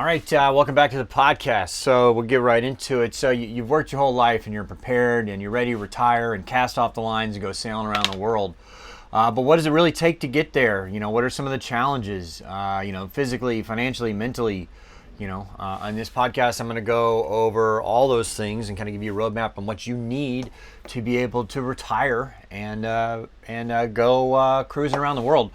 All right, welcome back to the podcast. So we'll get right into it. So you've worked your whole life and you're prepared and you're ready to retire and cast off the lines and go sailing around the world. But what does it really take to get there? What are some of the challenges, physically, financially, mentally? On this podcast, I'm going to go over all those things and kind of give you a roadmap on what you need to be able to retire and go cruising around the world.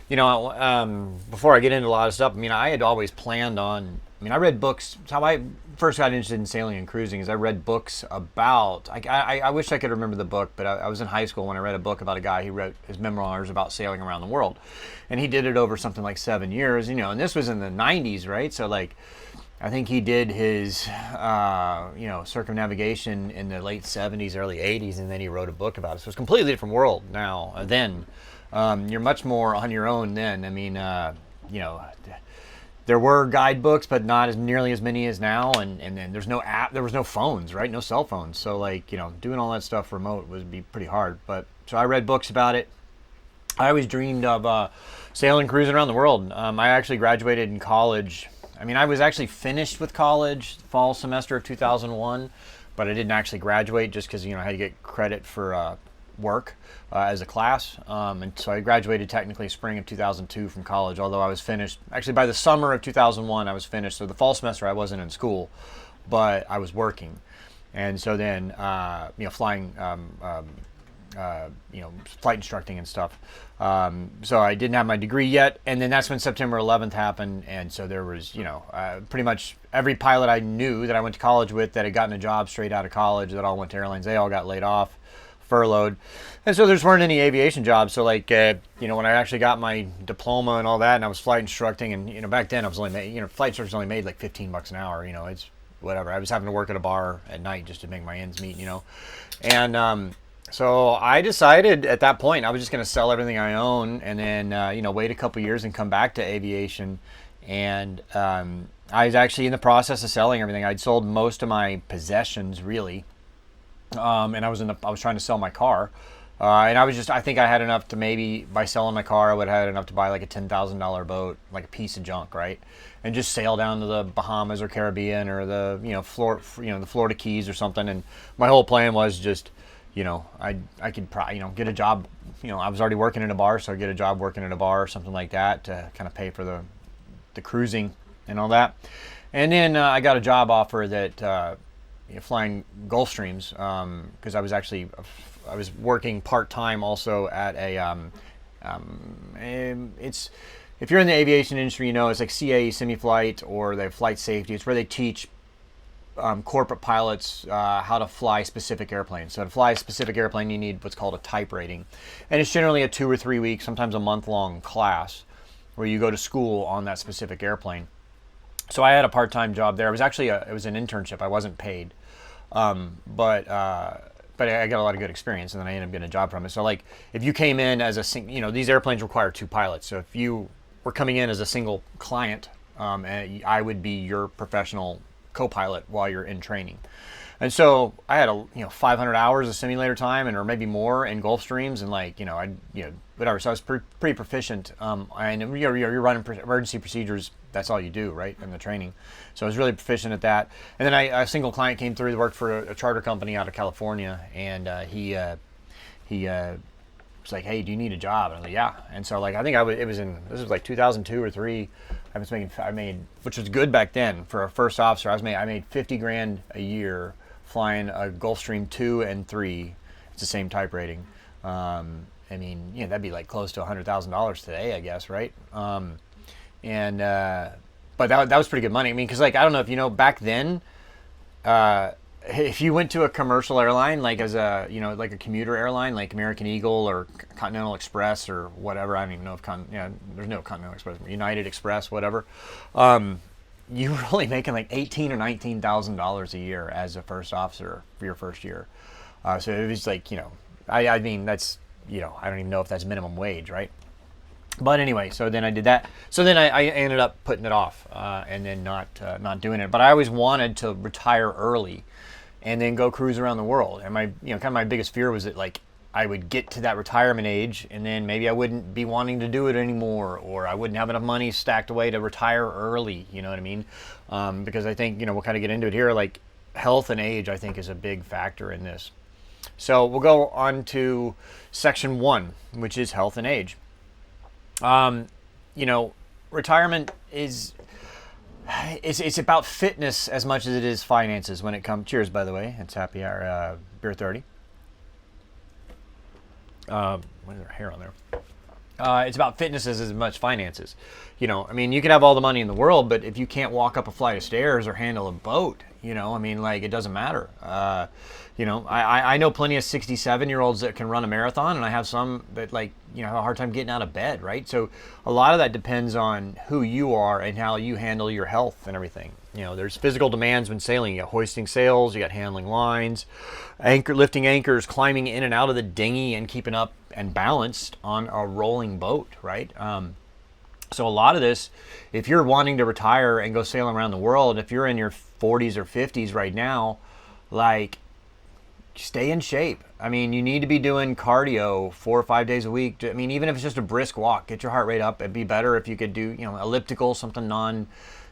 Before I get into a lot of stuff, I had always planned on. I read books. How I first got interested in sailing and cruising is I read books about. I wish I could remember the book, but I was in high school when I read a book about a guy who wrote his memoirs about sailing around the world, and he did it over something like 7 years. And this was in the 90s, right? So I think he did his, circumnavigation in the late 70s, early 80s, and then he wrote a book about it. So it's a completely different world now. Then you're much more on your own then. There were guidebooks, but not as nearly as many as now. And then there's no app. There was no phones, right? No cell phones. So doing all that stuff remote would be pretty hard. So I read books about it. I always dreamed of sailing, cruising around the world. I actually graduated in college. I was actually finished with college fall semester of 2001, but I didn't actually graduate just because, I had to get credit for work as a class. And so I graduated technically spring of 2002 from college, although I was finished. Actually, by the summer of 2001, I was finished. So the fall semester, I wasn't in school, but I was working. And so then, flying, flight instructing and stuff. So I didn't have my degree yet, and then that's when September 11th happened, and so there was, pretty much every pilot I knew that I went to college with that had gotten a job straight out of college that all went to airlines, they all got laid off, furloughed, and so there weren't any aviation jobs. So when I actually got my diploma and all that, and I was flight instructing, and back then I was only flight instructors only made like $15 an hour. It's whatever. I was having to work at a bar at night just to make my ends meet. And so I decided at that point I was just going to sell everything I own and then, wait a couple years and come back to aviation. And I was actually in the process of selling everything. I'd sold most of my possessions, really. And I was trying to sell my car. And I think I had enough to maybe, by selling my car, I would have had enough to buy like a $10,000 boat, like a piece of junk, right? And just sail down to the Bahamas or Caribbean or the Florida Keys or something. And my whole plan was just, I could probably, get a job. I was already working in a bar, so I'd get a job working in a bar or something like that to kind of pay for the cruising and all that. And then I got a job offer that flying Gulf Streams because I was working part-time also at it's if you're in the aviation industry, it's like CAE semi-flight or they have flight safety. It's where they teach corporate pilots how to fly specific airplanes. So to fly a specific airplane, you need what's called a type rating. And it's generally a 2 or 3 week, sometimes a month-long class where you go to school on that specific airplane. So I had a part-time job there. It was an internship. I wasn't paid. But I got a lot of good experience, and then I ended up getting a job from it. So if you came in as these airplanes require 2 pilots. So if you were coming in as a single client, I would be your professional co-pilot while you're in training. And so I had 500 hours of simulator time or maybe more in Gulfstreams and whatever. So I was pretty proficient. And you're running emergency procedures. That's all you do, right, in the training. So I was really proficient at that. And then a single client came through that worked for a charter company out of California, and he was like, "Hey, do you need a job?" And I was like, "Yeah." And so I think this was like 2002 or 3. I made, which was good back then for a first officer. I made $50,000 a year flying a Gulfstream 2 and 3. It's the same type rating. That'd be like close to $100,000 today, I guess, right? But that was pretty good money. Because I don't know if you know, back then, if you went to a commercial airline, as a a commuter airline, like American Eagle or Continental Express or whatever, I don't even know if there's no Continental Express, United Express, whatever. You were only making like $18,000 or $19,000 a year as a first officer for your first year. So it was that's I don't even know if that's minimum wage, right? But anyway, so then I did that. So then I ended up putting it off and then not doing it. But I always wanted to retire early and then go cruise around the world. And my biggest fear was that I would get to that retirement age, and then maybe I wouldn't be wanting to do it anymore, or I wouldn't have enough money stacked away to retire early. You know what I mean? Because I think, we'll kind of get into it here. Like, health and age, I think, is a big factor in this. So we'll go on to section 1, which is health and age. Retirement is it's about fitness as much as it is finances when it comes. Cheers, by the way. It's happy hour, beer 30. What is there hair on there? It's about fitness as much finances. You can have all the money in the world, but if you can't walk up a flight of stairs or handle a boat, it doesn't matter. I know plenty of 67-year-olds that can run a marathon, and I have some that have a hard time getting out of bed, right? So a lot of that depends on who you are and how you handle your health and everything. There's physical demands when sailing. You got hoisting sails, you got handling lines, lifting anchors, climbing in and out of the dinghy, and keeping up and balanced on a rolling boat, right? So a lot of this, if you're wanting to retire and go sailing around the world, if you're in your 40s or 50s right now, stay in shape. You need to be doing cardio 4 or 5 days a week. Even if it's just a brisk walk, get your heart rate up. It'd be better if you could do, elliptical, something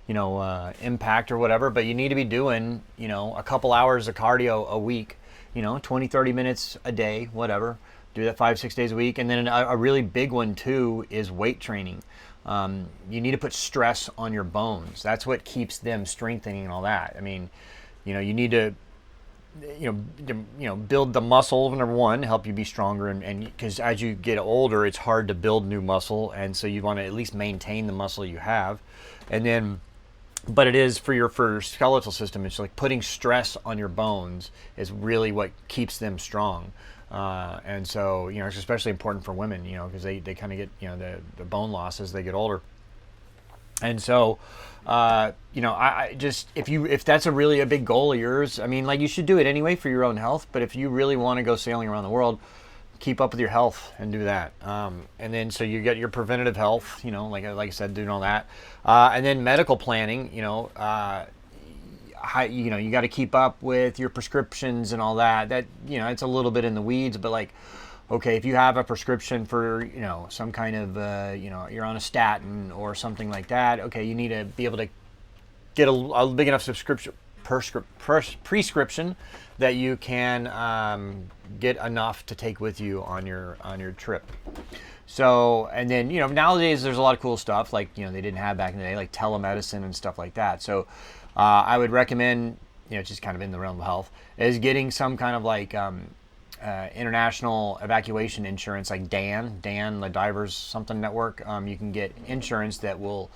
impact or whatever. But you need to be doing, a couple hours of cardio a week, 20, 30 minutes a day, whatever. Do that 5, 6 days a week. And then a really big one too is weight training. You need to put stress on your bones. That's what keeps them strengthening and all that. You need to, build the muscle, number one, help you be stronger. And because as you get older, it's hard to build new muscle. And so you want to at least maintain the muscle you have. And then, but it is for your skeletal system, it's like putting stress on your bones is really what keeps them strong. And so, it's especially important for women, because they kind of get, the bone loss as they get older. And so, I just, if that's a big goal of yours, you should do it anyway for your own health. But if you really want to go sailing around the world, keep up with your health and do that. And then, so you get your preventative health, like I said, doing all that. And then medical planning, you got to keep up with your prescriptions and all that. That, it's a little bit in the weeds, but okay, if you have a prescription for, some kind of, you're on a statin or something like that, okay, you need to be able to get a big enough prescription that you can get enough to take with you on your trip. So, and then, nowadays there's a lot of cool stuff they didn't have back in the day, like telemedicine and stuff like that. So I would recommend, just kind of in the realm of health, is getting some kind of international evacuation insurance, like Dan, the Divers something network. You can get insurance that will,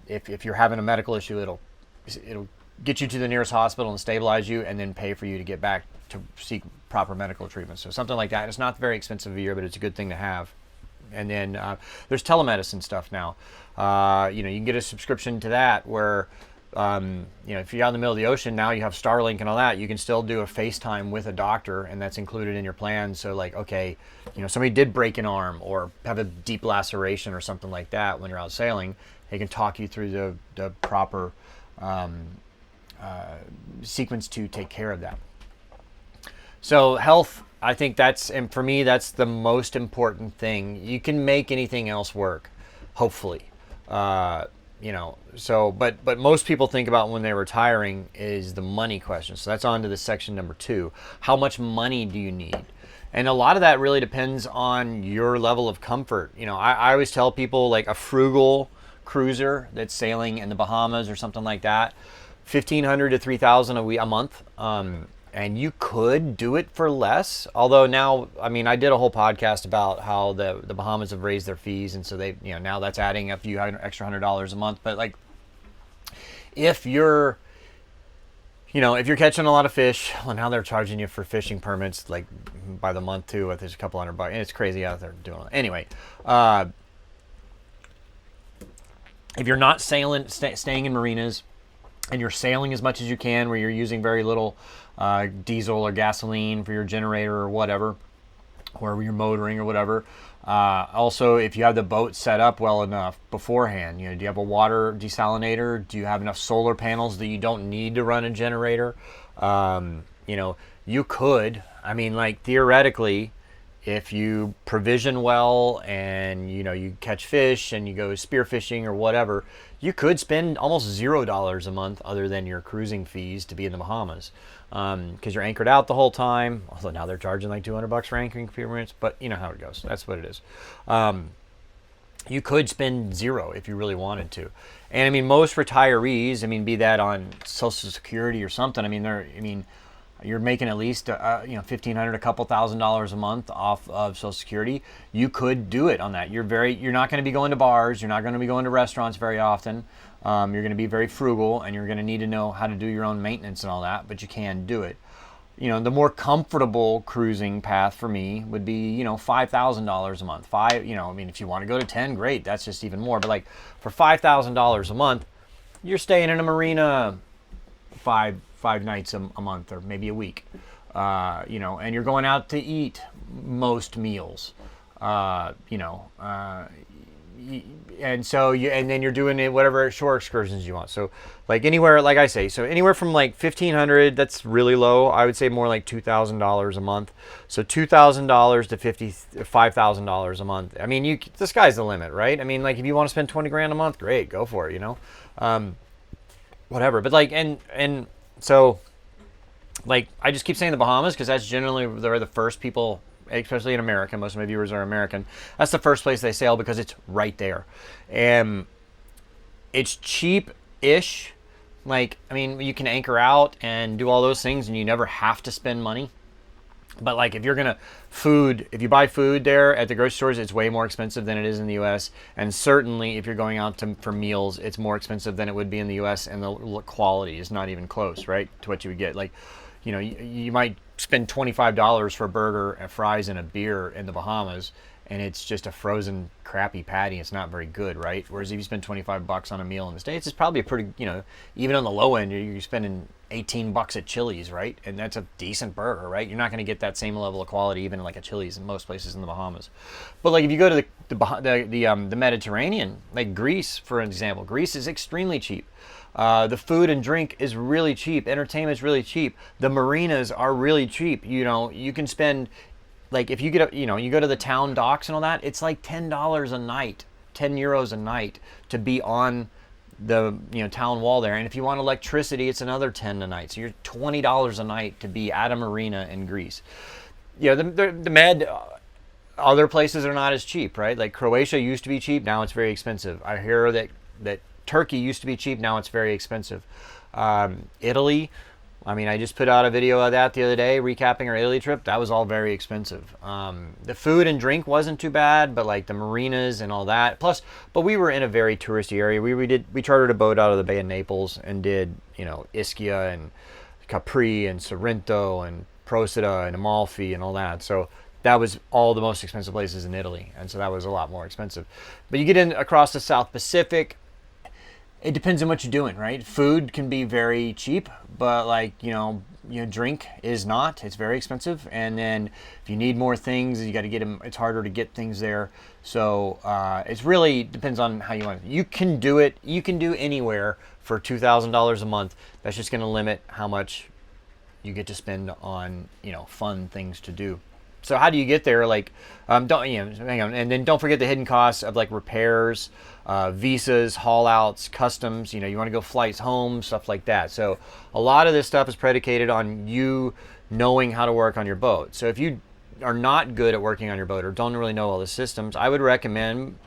if you're having a medical issue, it'll get you to the nearest hospital and stabilize you, and then pay for you to get back to seek proper medical treatment. So something like that. It's not very expensive a year, but it's a good thing to have. And then there's telemedicine stuff now. You can get a subscription to that where, if you're out in the middle of the ocean, now you have Starlink and all that, you can still do a FaceTime with a doctor, and that's included in your plan. So okay, somebody did break an arm or have a deep laceration or something like that when you're out sailing, they can talk you through the proper sequence to take care of that. So health, I think and for me, that's the most important thing. You can make anything else work, hopefully. So, but most people think about when they're retiring is the money question. So that's on to the section number 2. How much money do you need? And a lot of that really depends on your level of comfort. I always tell people, a frugal cruiser that's sailing in the Bahamas or something like that, $1,500 to $3,000 a month. And you could do it for less. Although now, I did a whole podcast about how the Bahamas have raised their fees, and so they, now that's adding a few extra $100 a month. But if you're catching a lot of fish, well, now they're charging you for fishing permits by the month too. There's a couple $100, and it's crazy out there doing it. Anyway, if you're not staying in marinas, and you're sailing as much as you can, where you're using very little diesel or gasoline for your generator or whatever, or you're motoring or whatever. Also, if you have the boat set up well enough beforehand, do you have a water desalinator? Do you have enough solar panels that you don't need to run a generator? You could, I mean, like theoretically, if you provision well and you catch fish and you go spearfishing or whatever, you could spend almost $0 a month other than your cruising fees to be in the Bahamas, because you're anchored out the whole time. Although now they're charging like $200 for anchoring permits, but you know how it goes. That's what it is. You could spend zero if you really wanted to. And I mean, most retirees, I mean, be that on Social Security or something, you're making at least $1,500, a couple $1,000 a month off of Social Security. You could do it on that. You're not going to be going to bars. You're not going to be going to restaurants very often. You're going to be very frugal, and you're going to need to know how to do your own maintenance and all that. But you can do it. The more comfortable cruising path for me would be, $5,000 a month. If you want to go to 10, great. That's just even more. But like for $5,000 a month, you're staying in a marina five nights a month or maybe a week, and you're going out to eat most meals, and then you're doing it whatever shore excursions you want. So like anywhere, like I say, so anywhere from like $1,500, that's really low. I would say more like $2,000 a month. So $2,000 to $5,000 a month. I mean, the sky's the limit, right? I mean, like if you want to spend 20 grand a month, great, go for it, whatever. But like, and so like, I just keep saying the Bahamas because that's generally they're the first people, especially in America. Most of my viewers are American. That's the first place they sail because it's right there. And it's cheap-ish. Like, I mean, you can anchor out and do all those things and you never have to spend money. But like if you buy food there at the grocery stores, it's way more expensive than it is in the U.S. And certainly if you're going out for meals, it's more expensive than it would be in the U.S. And the quality is not even close, right, to what you would get. Like, you might spend $25 for a burger and fries and a beer in the Bahamas, and it's just a frozen crappy patty. It's not very good, right? Whereas if you spend $25 on a meal in the States, it's probably a pretty, even on the low end, you're spending $18 at Chili's, right? And that's a decent burger, right? You're not going to get that same level of quality even like a Chili's in most places in the Bahamas. But like if you go to the Mediterranean, like Greece, for example, Greece is extremely cheap. The food and drink is really cheap. Entertainment is really cheap. The marinas are really cheap. You can spend, like if you you go to the town docks and all that, it's like $10 a night, 10 euros a night to be on the town wall there. And if you want electricity, it's another 10 a night. So you're $20 a night to be at a marina in Greece. The Med, other places are not as cheap, right? Like Croatia used to be cheap, now it's very expensive. I hear that Turkey used to be cheap, now it's very expensive. Italy, I mean, I just put out a video of that the other day, recapping our Italy trip. That was all very expensive. The food and drink wasn't too bad, but like the marinas and all that. Plus, but we were in a very touristy area. We chartered a boat out of the Bay of Naples and did, Ischia and Capri and Sorrento and Procida and Amalfi and all that. So that was all the most expensive places in Italy, and so that was a lot more expensive. But you get in across the South Pacific, it depends on what you're doing, right? Food can be very cheap, but like, drink is not. It's very expensive. And then if you need more things, you got to get them. It's harder to get things there. So it really depends on how you want it. You can do it. You can do anywhere for $2,000 a month. That's just going to limit how much you get to spend on, fun things to do. So how do you get there? Like, hang on, and then don't forget the hidden costs of like repairs, visas, haul outs, customs. You want to go flights home, stuff like that. So a lot of this stuff is predicated on you knowing how to work on your boat. So if you are not good at working on your boat or don't really know all the systems, I would recommend,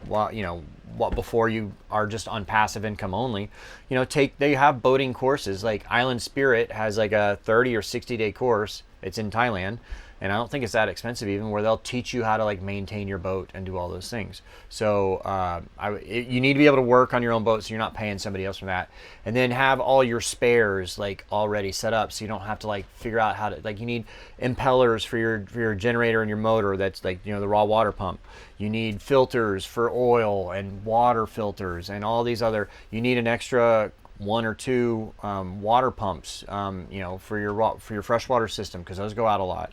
before you are just on passive income only, they have boating courses. Like Island Spirit has like a 30 or 60 day course. It's in Thailand. And I don't think it's that expensive even, where they'll teach you how to like maintain your boat and do all those things. So you need to be able to work on your own boat, so you're not paying somebody else for that. And then have all your spares like already set up, so you don't have to like figure out how to, like, you need impellers for your generator and your motor. That's like, the raw water pump. You need filters for oil and water filters and all these other. You need an extra 1 or 2 water pumps, for your freshwater system, because those go out a lot.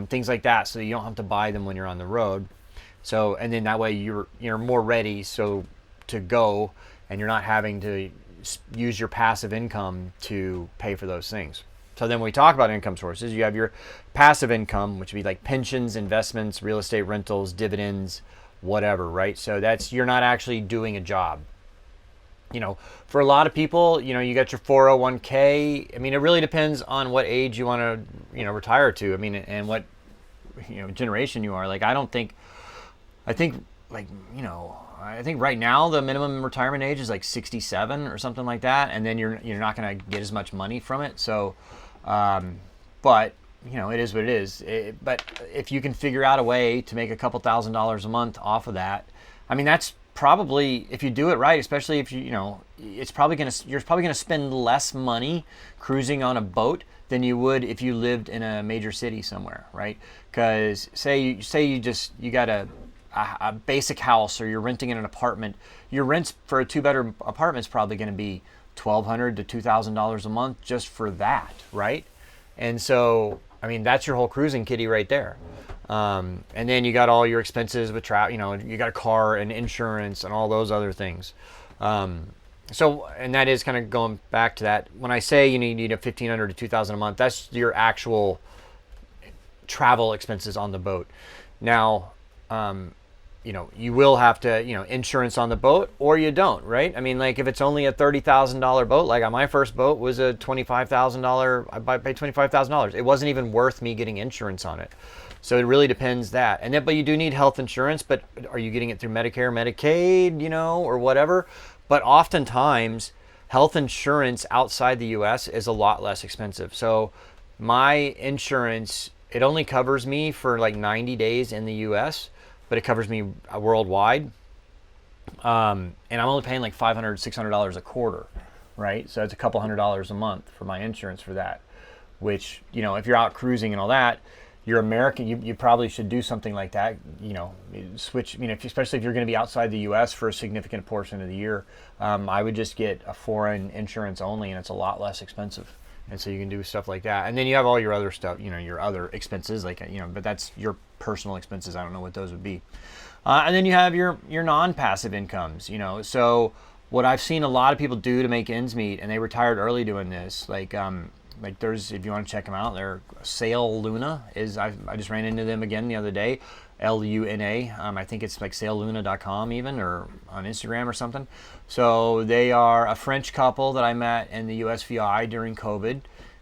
Things like that, so you don't have to buy them when you're on the road. So, and then that way you're more ready to go, and you're not having to use your passive income to pay for those things. So then when we talk about income sources, you have your passive income, which would be like pensions, investments, real estate rentals, dividends, whatever, right? So that's, you're not actually doing a job. For a lot of people, you got your 401k. I mean, it really depends on what age you want to, retire to. I mean, and what, generation you are. Like, I think right now the minimum retirement age is like 67 or something like that. And then you're not going to get as much money from it. So, but it is what it is. But if you can figure out a way to make a couple $1,000s a month off of that, I mean, that's probably, if you do it right, especially if you're probably gonna spend less money cruising on a boat than you would if you lived in a major city somewhere, right? Because say you got a basic house, or you're renting in an apartment. Your rents for a 2-bedroom apartment is probably going to be $1,200 to $2,000 a month just for that, right? And so, I mean, that's your whole cruising kitty right there. And then you got all your expenses with travel, you got a car and insurance and all those other things. So, and that is kind of going back to that. When I say you need a $1,500 to $2,000 a month, that's your actual travel expenses on the boat. Now, you will have to, insurance on the boat, or you don't, right? I mean, like if it's only a $30,000 boat, like on my first boat was a $25,000, I paid $25,000. It wasn't even worth me getting insurance on it. So it really depends that. And then, but you do need health insurance, but are you getting it through Medicare, Medicaid, or whatever? But oftentimes health insurance outside the US is a lot less expensive. So my insurance, it only covers me for like 90 days in the US, but it covers me worldwide. And I'm only paying like $500, $600 a quarter, right? So it's a couple $100s a month for my insurance for that, which, if you're out cruising and all that, you're American, you probably should do something like that, switch, especially if you're going to be outside the U.S. for a significant portion of the year. I would just get a foreign insurance only, and it's a lot less expensive. And so you can do stuff like that. And then you have all your other stuff, your other expenses, like, but that's your personal expenses. I don't know what those would be. And then you have your non-passive incomes, So what I've seen a lot of people do to make ends meet, and they retired early doing this, like there's, if you want to check them out, they're Sail Luna I just ran into them again the other day, Luna. I think it's like sailluna.com even, or on Instagram or something. So they are a French couple that I met in the USVI during COVID,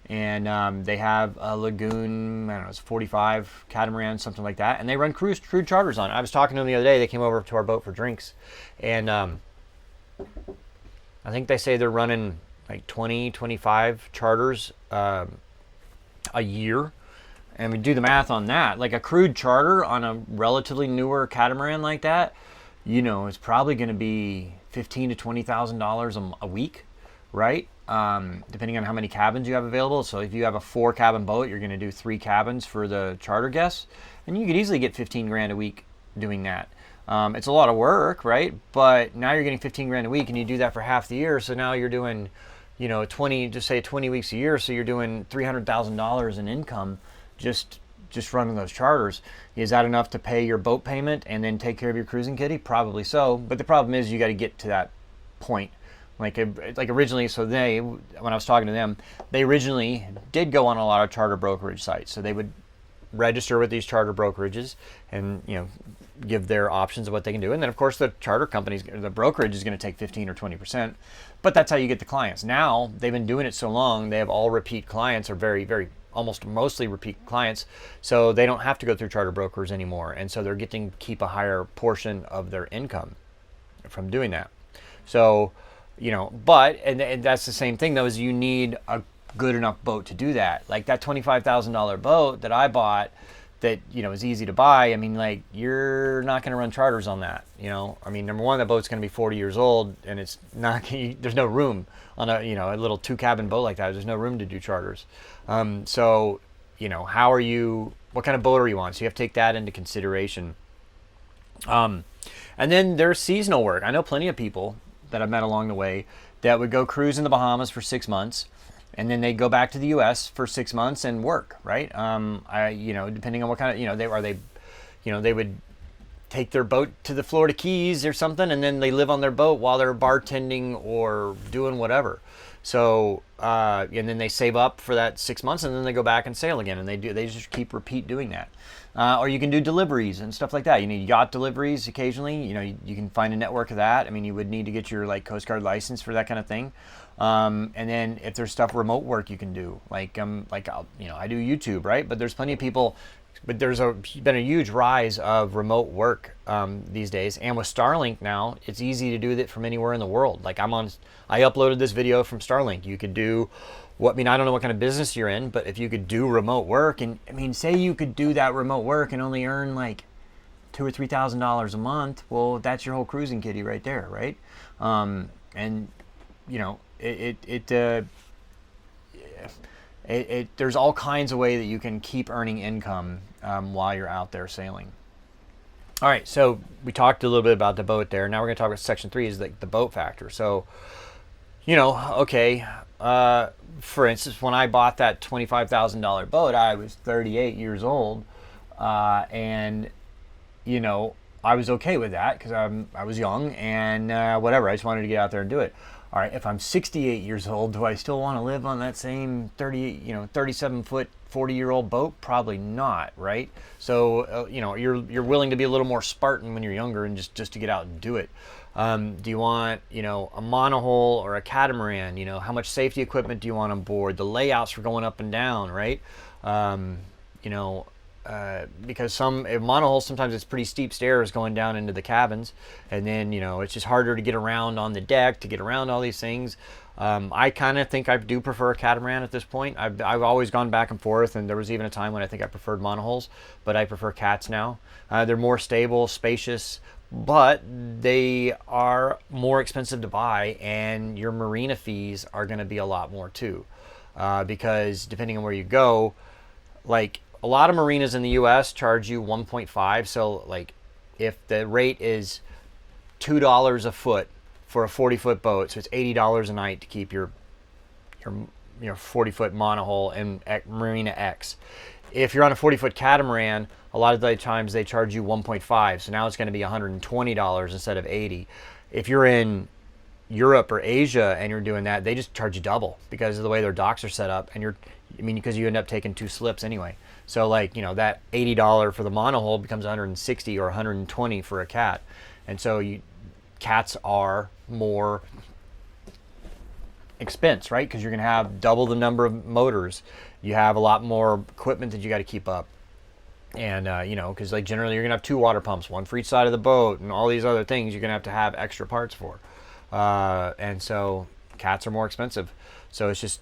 and they have a lagoon, I don't know, it's 45 catamarans, something like that, and they run crude charters on it. I was talking to them the other day. They came over to our boat for drinks, and I think they say they're running like 20, 25 charters a year. And we do the math on that. Like a crude charter on a relatively newer catamaran like that, it's probably going to be $15,000 to $20,000 a week, right? Depending on how many cabins you have available. So if you have a 4-cabin boat, you're going to do 3 cabins for the charter guests, and you could easily get $15,000 a week doing that. It's a lot of work, right? But now you're getting $15,000 a week, and you do that for half the year. So now you're doing, 20 weeks a year. So you're doing $300,000 in income just running those charters. Is that enough to pay your boat payment and then take care of your cruising kitty? Probably so. But the problem is you got to get to that point. Like originally, so when I was talking to them, they originally did go on a lot of charter brokerage sites. So they would register with these charter brokerages and, give their options of what they can do. And then of course the charter companies, the brokerage is going to take 15 or 20%, but that's how you get the clients. Now they've been doing it so long, they have all repeat clients, or very, very, almost mostly repeat clients. So they don't have to go through charter brokers anymore. And so they're getting to keep a higher portion of their income from doing that. So, but, and that's the same thing though, is you need a good enough boat to do that. Like that $25,000 boat that I bought that, is easy to buy. I mean, like, you're not going to run charters on that, I mean, number one, that boat's going to be 40 years old, and it's not, there's no room on a, a little 2-cabin boat like that. There's no room to do charters. So, what kind of boat are you on? So you have to take that into consideration. And then there's seasonal work. I know plenty of people that I've met along the way that would go cruise in the Bahamas for 6 months, and then they go back to the U.S. for 6 months and work, right? Depending on what kind of, they would take their boat to the Florida Keys or something, and then they live on their boat while they're bartending or doing whatever. So, and then they save up for that 6 months, and then they go back and sail again, and they just keep repeat doing that. Or you can do deliveries and stuff like that. You need yacht deliveries occasionally. You can find a network of that. I mean, you would need to get your like Coast Guard license for that kind of thing. And then if there's stuff remote work you can do, I do YouTube, right? But there's plenty of people. But there's been a huge rise of remote work these days, and with Starlink now, it's easy to do that from anywhere in the world. Like I uploaded this video from Starlink. You could do I don't know what kind of business you're in, but if you could do remote work, and say you could do that remote work and only earn like $2,000 or $3,000 a month, well, that's your whole cruising kitty right there, right? There's all kinds of ways that you can keep earning income while you're out there sailing. All right, so we talked a little bit about the boat there. Now we're going to talk about section 3 is like the boat factor. So, for instance, when I bought that $25,000 boat, I was 38 years old, and I was okay with that because I was young and whatever. I just wanted to get out there and do it. All right, if I'm 68 years old, do I still want to live on that same 37-foot, 40-year-old boat? Probably not, right? So, you're willing to be a little more Spartan when you're younger and just to get out and do it. Do you want, a monohull or a catamaran? How much safety equipment do you want on board? The layouts for going up and down, right? Because some monohull, sometimes it's pretty steep stairs going down into the cabins, and then it's just harder to get around on the deck, to get around all these things. I kind of think I do prefer a catamaran at this point. I've always gone back and forth, and there was even a time when I think I preferred monohulls, but I prefer cats now. They're more stable, spacious, but they are more expensive to buy, and your marina fees are going to be a lot more too, because depending on where you go, like a lot of marinas in the U.S. charge you 1.5. So like if the rate is $2 a foot for a 40-foot boat, so it's $80 a night to keep your 40-foot monohull in Marina X. If you're on a 40-foot catamaran, a lot of the times they charge you 1.5. So now it's going to be $120 instead of $80. If you're in Europe or Asia and you're doing that, they just charge you double because of the way their docks are set up, and because you end up taking 2 slips anyway. So like, that $80 for the monohull becomes $160 or $120 for a cat. And so cats are more expense, right? Because you're going to have double the number of motors. You have a lot more equipment that you got to keep up. And, because like generally you're going to have 2 water pumps, one for each side of the boat, and all these other things you're going to have extra parts for. And so cats are more expensive. So it's just,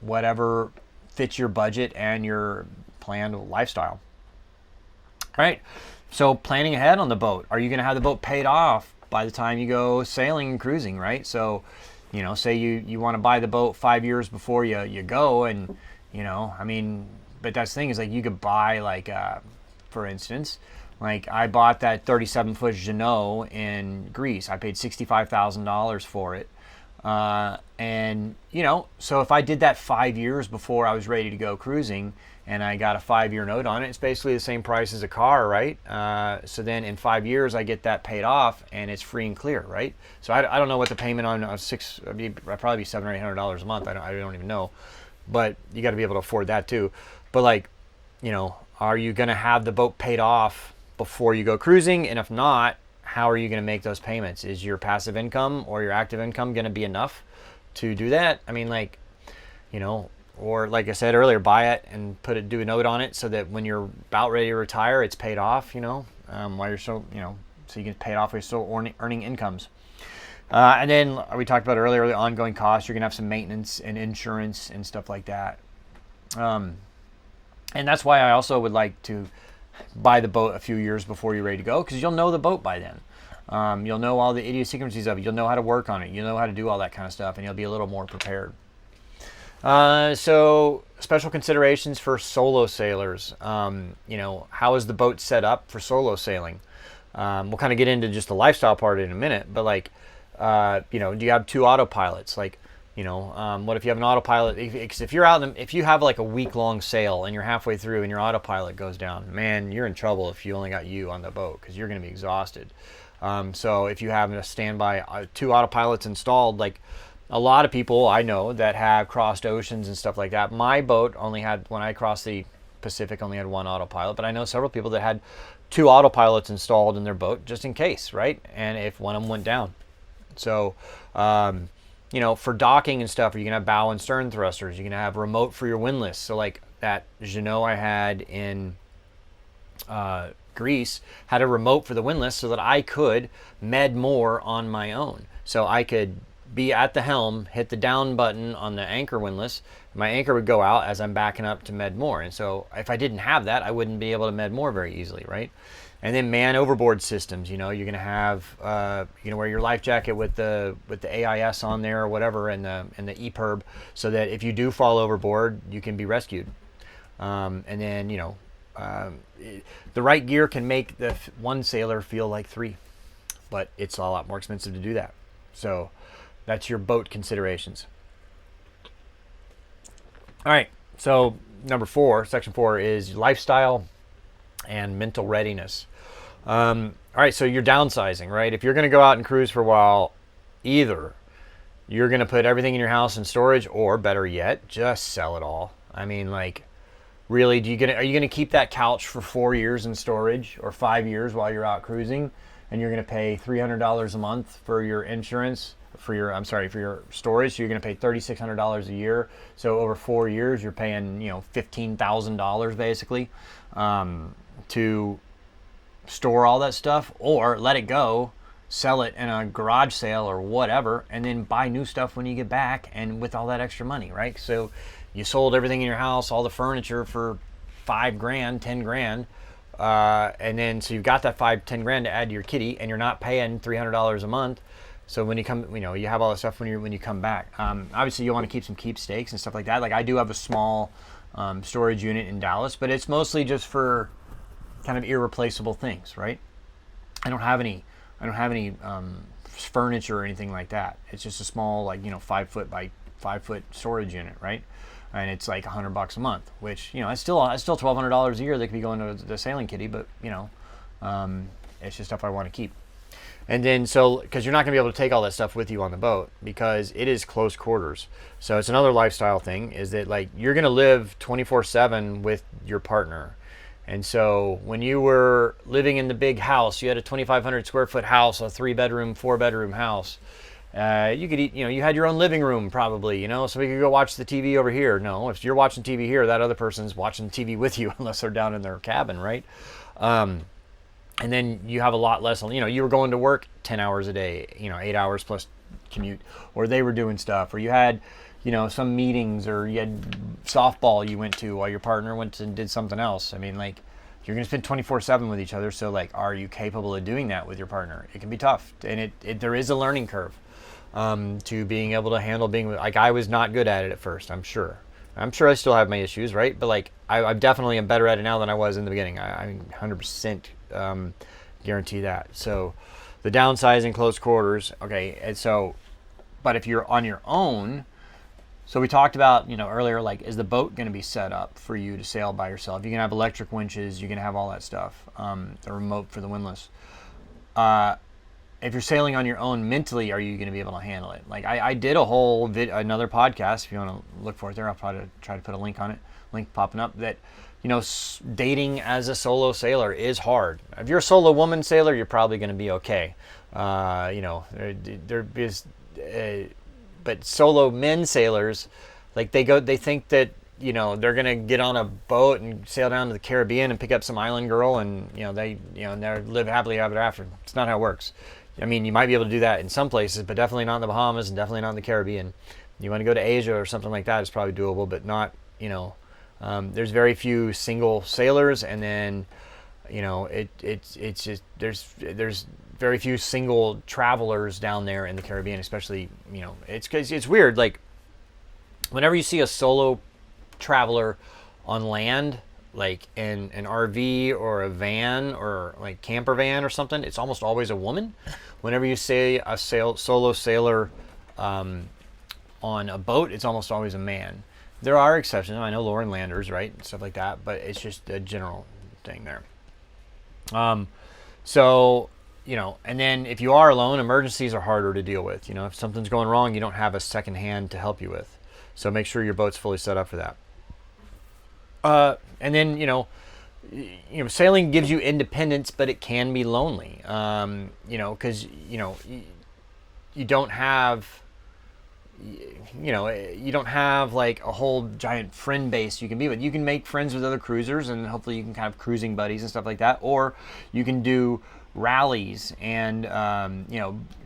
whatever fits your budget and your planned lifestyle. All right. So planning ahead on the boat. Are you going to have the boat paid off by the time you go sailing and cruising, right? So, say you want to buy the boat 5 years before you go, and, but that's the thing is like you could buy like, for instance, like I bought that 37-foot Jeanneau in Greece. I paid $65,000 for it. And so if I did that 5 years before I was ready to go cruising and I got a 5-year note on it, it's basically the same price as a car, right? So then in 5 years I get that paid off and it's free and clear, right? So I don't know what the payment on I'd probably be $700 or $800 a month. I don't even know, but you got to be able to afford that too. But like, are you going to have the boat paid off before you go cruising? And if not, how are you going to make those payments? Is your passive income or your active income going to be enough to do that? Or like I said earlier, buy it and do a note on it so that when you're about ready to retire, it's paid off, while you're so you can pay it off while you're still earning incomes. And then we talked about earlier, the ongoing costs. You're going to have some maintenance and insurance and stuff like that. And that's why I also would like to buy the boat a few years before you're ready to go, because you'll know the boat by then. You'll know all the idiosyncrasies of it. You'll know how to work on it. You'll know how to do all that kind of stuff, and you'll be a little more prepared. So special considerations for solo sailors. How is the boat set up for solo sailing? We'll kind of get into just the lifestyle part in a minute, but like, do you have 2 autopilots? Like, What if you have an autopilot? If you're out, if you have like a week-long sail and you're halfway through and your autopilot goes down, man, you're in trouble if you only got you on the boat, because you're going to be exhausted. So if you have a standby 2 autopilots installed, like a lot of people I know that have crossed oceans and stuff like that. My boat only had, when I crossed the Pacific, only had 1 autopilot, but I know several people that had 2 autopilots installed in their boat just in case, right? And if one of them went down. So, for docking and stuff, are you going to have bow and stern thrusters? You're going to have remote for your windlass. So like that Jeanneau I had in Greece had a remote for the windlass so that I could med more on my own. So I could be at the helm, hit the down button on the anchor windlass. My anchor would go out as I'm backing up to med more. And so if I didn't have that, I wouldn't be able to med more very easily, right? And then man overboard systems, you're going to have, wear your life jacket with the AIS on there or whatever, and the EPIRB, so that if you do fall overboard, you can be rescued. And then, the right gear can make the one sailor feel like 3, but it's a lot more expensive to do that. So that's your boat considerations. All right, so section 4 is lifestyle and mental readiness. All right, so you're downsizing, right? If you're going to go out and cruise for a while, either you're going to put everything in your house in storage, or better yet, just sell it all. I mean, like, really, are you going to keep that couch for 4 years in storage, or 5 years while you're out cruising, and you're going to pay $300 a month for your insurance, for your storage? So you're going to pay $3,600 a year. So over 4 years, you're paying, $15,000 basically, to store all that stuff, or let it go, sell it in a garage sale or whatever, and then buy new stuff when you get back, and with all that extra money, right? So you sold everything in your house, all the furniture, for $5,000, $10,000, and then so you've got that $10,000 to add to your kitty, and you're not paying $300 a month. So when you come, you have all that stuff when you come back. Obviously, you want to keep some keepstakes and stuff like that. Like I do have a small storage unit in Dallas, but it's mostly just for kind of irreplaceable things, right? I don't have any furniture or anything like that. It's just a small, 5 foot by 5 foot storage unit, right? And it's like $100 a month, which it's still $1,200 a year that could be going to the sailing kitty, but it's just stuff I want to keep. And then because you're not going to be able to take all that stuff with you on the boat, because it is close quarters. So it's another lifestyle thing, is that like you're going to live 24/7 with your partner. And so when you were living in the big house, you had a 2,500 square foot house, a 3-bedroom, 4-bedroom house. You could eat, you had your own living room probably, so we could go watch the TV over here. No, if you're watching TV here, that other person's watching TV with you, unless they're down in their cabin, right? And then you have a lot less, you were going to work 10 hours a day, 8 hours plus commute, or they were doing stuff, or you had, some meetings, or you had softball you went to while your partner went and did something else. I mean, like, you're going to spend 24/7 with each other. So like, are you capable of doing that with your partner? It can be tough. And there is a learning curve to being able to handle being with, like, I was not good at it at first. I'm sure I still have my issues, right? But like, I definitely am better at it now than I was in the beginning. I 100% guarantee that. So the downsizing, close quarters. Okay. And so, but if you're on your own, so we talked about, earlier, like, is the boat going to be set up for you to sail by yourself? You're going to have electric winches. You're going to have all that stuff. The remote for the windlass. If you're sailing on your own, mentally, are you going to be able to handle it? Like, I did a whole another podcast. If you want to look for it there, I'll probably try to put a link on it. Link popping up that, dating as a solo sailor is hard. If you're a solo woman sailor, you're probably going to be okay. There is. But solo men sailors, like they think that, they're going to get on a boat and sail down to the Caribbean and pick up some island girl and, they live happily ever after. It's not how it works. I mean, you might be able to do that in some places, but definitely not in the Bahamas and definitely not in the Caribbean. You want to go to Asia or something like that, it's probably doable, but not, there's very few single sailors, and then, it's just, there's very few single travelers down there in the Caribbean, especially, it's weird. Like, whenever you see a solo traveler on land, like in an RV or a van or like camper van or something, it's almost always a woman. Whenever you say a solo sailor on a boat, it's almost always a man. There are exceptions. I know Lauren Landers, right, and stuff like that, but it's just a general thing there. So, and then if you are alone, emergencies are harder to deal with. If something's going wrong, you don't have a second hand to help you with. So make sure your boat's fully set up for that. And then, sailing gives you independence, but it can be lonely. Because, you don't have, you don't have like a whole giant friend base you can be with. You can make friends with other cruisers, and hopefully you can kind of cruising buddies and stuff like that. Or you can do rallies and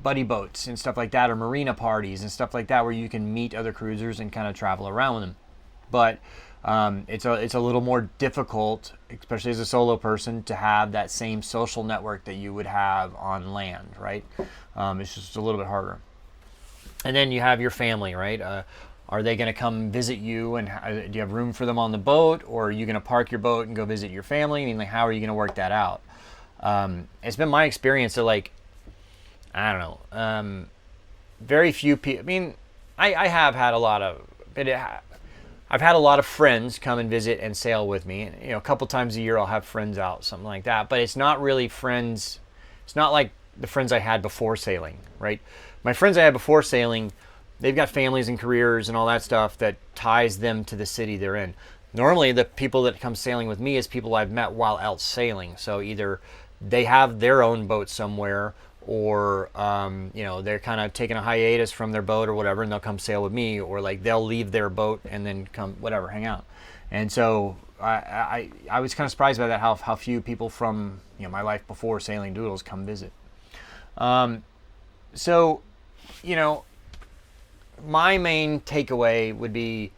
buddy boats and stuff like that, or marina parties and stuff like that, where you can meet other cruisers and kind of travel around with them. But it's a little more difficult, especially as a solo person, to have that same social network that you would have on land, right? It's just a little bit harder. And then you have your family, right? Are they going to come visit you, and do you have room for them on the boat, or are you going to park your boat and go visit your family? I mean, like, how are you going to work that out? It's been my experience that, like, I don't know, very few people. I mean, I have had a lot of, I've had a lot of friends come and visit and sail with me. And, a couple times a year I'll have friends out, something like that. But it's not really friends. It's not like the friends I had before sailing, right? My friends I had before sailing, they've got families and careers and all that stuff that ties them to the city they're in. Normally, the people that come sailing with me is people I've met while out sailing. So either they have their own boat somewhere, or they're kind of taking a hiatus from their boat or whatever, and they'll come sail with me, or like they'll leave their boat and then come hang out. And so I was kind of surprised by that, how few people from my life before Sailing Doodles come visit. So my main takeaway would be,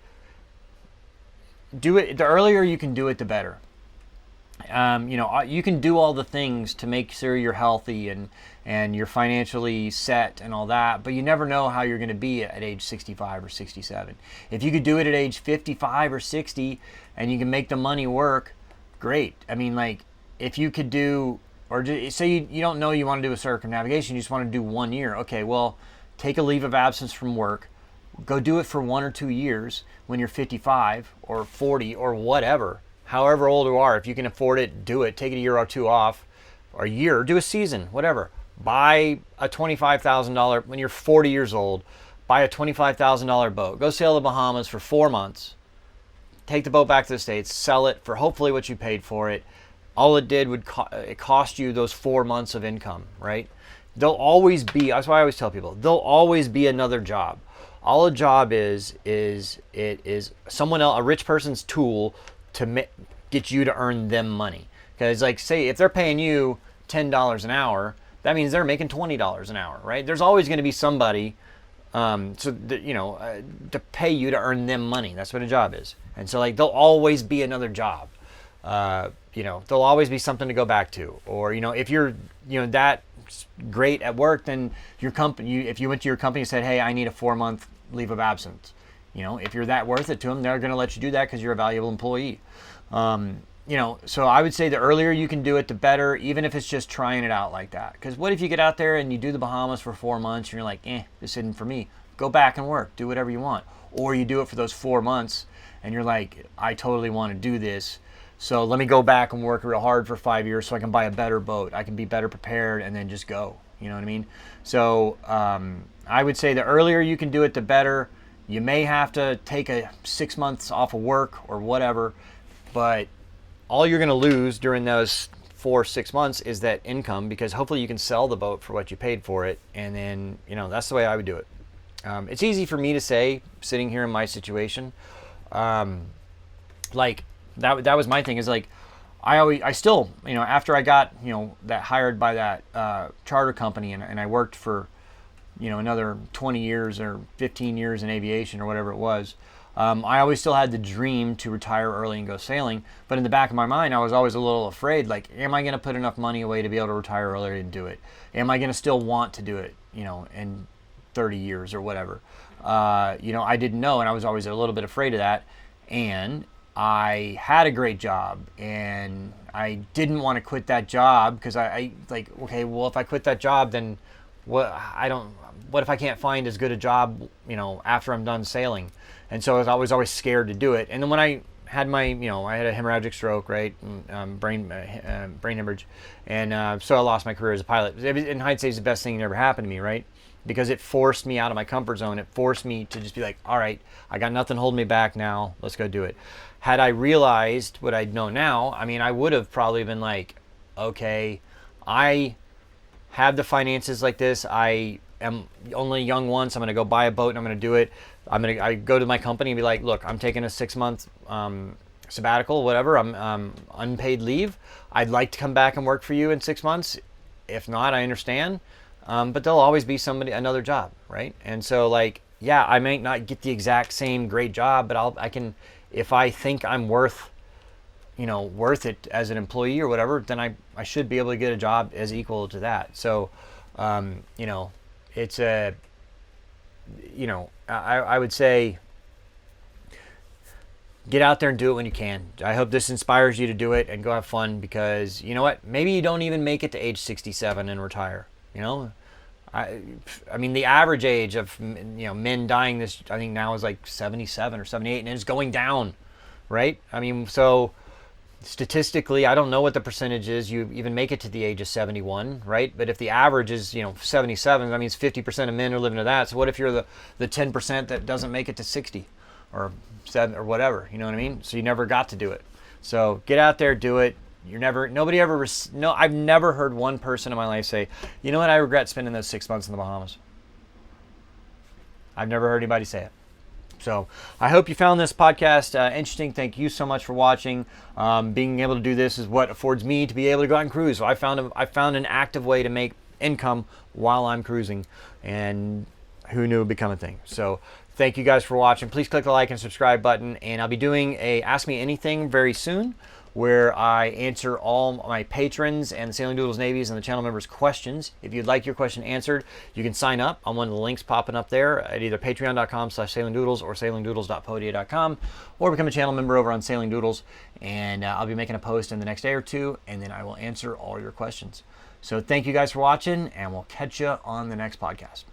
do it. The earlier you can do it, the better. You can do all the things to make sure you're healthy and you're financially set and all that, but you never know how you're going to be at age 65 or 67. If you could do it at age 55 or 60 and you can make the money work, great. I mean, like, if you could do, or say you don't know you want to do a circumnavigation, you just want to do 1 year. Okay, well, take a leave of absence from work, go do it for 1 or 2 years when you're 55 or 40 or whatever. However old you are, if you can afford it, do it. Take a year or two off, or a year, do a season, whatever. Buy a $25,000, when you're 40 years old, buy a $25,000 boat. Go sail the Bahamas for 4 months. Take the boat back to the States, sell it for hopefully what you paid for it. All it did would it cost you those 4 months of income, right? There'll always be, that's why I always tell people, there'll always be another job. All a job is someone else, a rich person's tool to get you to earn them money. Because, like, say if they're paying you $10 an hour, that means they're making $20 an hour, right? There's always going to be somebody to pay you to earn them money. That's what a job is. And so, like, there'll always be another job. There'll always be something to go back to. Or, if you're that great at work, then your company, if you went to your company and said, hey, I need a 4-month leave of absence, if you're that worth it to them, they're going to let you do that because you're a valuable employee. So I would say the earlier you can do it, the better, even if it's just trying it out like that. Because what if you get out there and you do the Bahamas for 4 months and you're like, this isn't for me. Go back and work, do whatever you want. Or you do it for those 4 months and you're like, I totally want to do this. So let me go back and work real hard for 5 years so I can buy a better boat. I can be better prepared and then just go. You know what I mean? So I would say the earlier you can do it, the better. You may have to take 6 months off of work or whatever, but all you're going to lose during those 4-6 months is that income, because hopefully you can sell the boat for what you paid for it. And then, that's the way I would do it. It's easy for me to say, sitting here in my situation, like that was my thing, is like, I still, after I got, that hired by that charter company and I worked for, another 20 years or 15 years in aviation or whatever it was, I always still had the dream to retire early and go sailing. But in the back of my mind, I was always a little afraid, like, am I going to put enough money away to be able to retire earlier and do it? Am I going to still want to do it, in 30 years or whatever? I didn't know, and I was always a little bit afraid of that. And I had a great job, and I didn't want to quit that job because I like, okay, well, if I quit that job, then what? what if I can't find as good a job, after I'm done sailing? And so I was always scared to do it. And then when I had I had a hemorrhagic stroke, right, and, brain hemorrhage, and so I lost my career as a pilot. In hindsight, it's the best thing that ever happened to me, right? Because it forced me out of my comfort zone. It forced me to just be like, all right, I got nothing holding me back now. Let's go do it. Had I realized what I know now, I would have probably been like, okay, I have the finances like this. I am only young once. I'm going to go buy a boat and I'm going to do it. I go to my company and be like, look, I'm taking a 6-month sabbatical, whatever. I'm unpaid leave. I'd like to come back and work for you in 6 months. If not, I understand. But there'll always be another job, right? And so yeah, I might not get the exact same great job, but I can, if I think I'm worth it as an employee or whatever, then I should be able to get a job as equal to that. So, it's I would say get out there and do it when you can. I hope this inspires you to do it and go have fun, because you know what? Maybe you don't even make it to age 67 and retire. The average age of men dying I think now is like 77 or 78, and it's going down, right? So statistically, I don't know what the percentage is you even make it to the age of 71, right? But if the average is 77, that means 50% of men are living to that. So what if you're the 10% that doesn't make it to 60 or 7 or whatever? You know what I mean? So you never got to do it. So get out there, do it. I've never heard one person in my life say, you know what, I regret spending those 6 months in the Bahamas. I've never heard anybody say it. So I hope you found this podcast interesting. Thank you so much for watching. Being able to do this is what affords me to be able to go out and cruise. So I found an active way to make income while I'm cruising, and who knew it would become a thing. So thank you guys for watching. Please click the like and subscribe button, and I'll be doing a Ask Me Anything very soon, where I answer all my patrons and the Sailing Doodles Navies and the channel members' questions. If you'd like your question answered, you can sign up on one of the links popping up there at either patreon.com/sailingdoodles or sailingdoodles.podia.com, or become a channel member over on Sailing Doodles, and I'll be making a post in the next day or two, and then I will answer all your questions. So thank you guys for watching, and we'll catch you on the next podcast.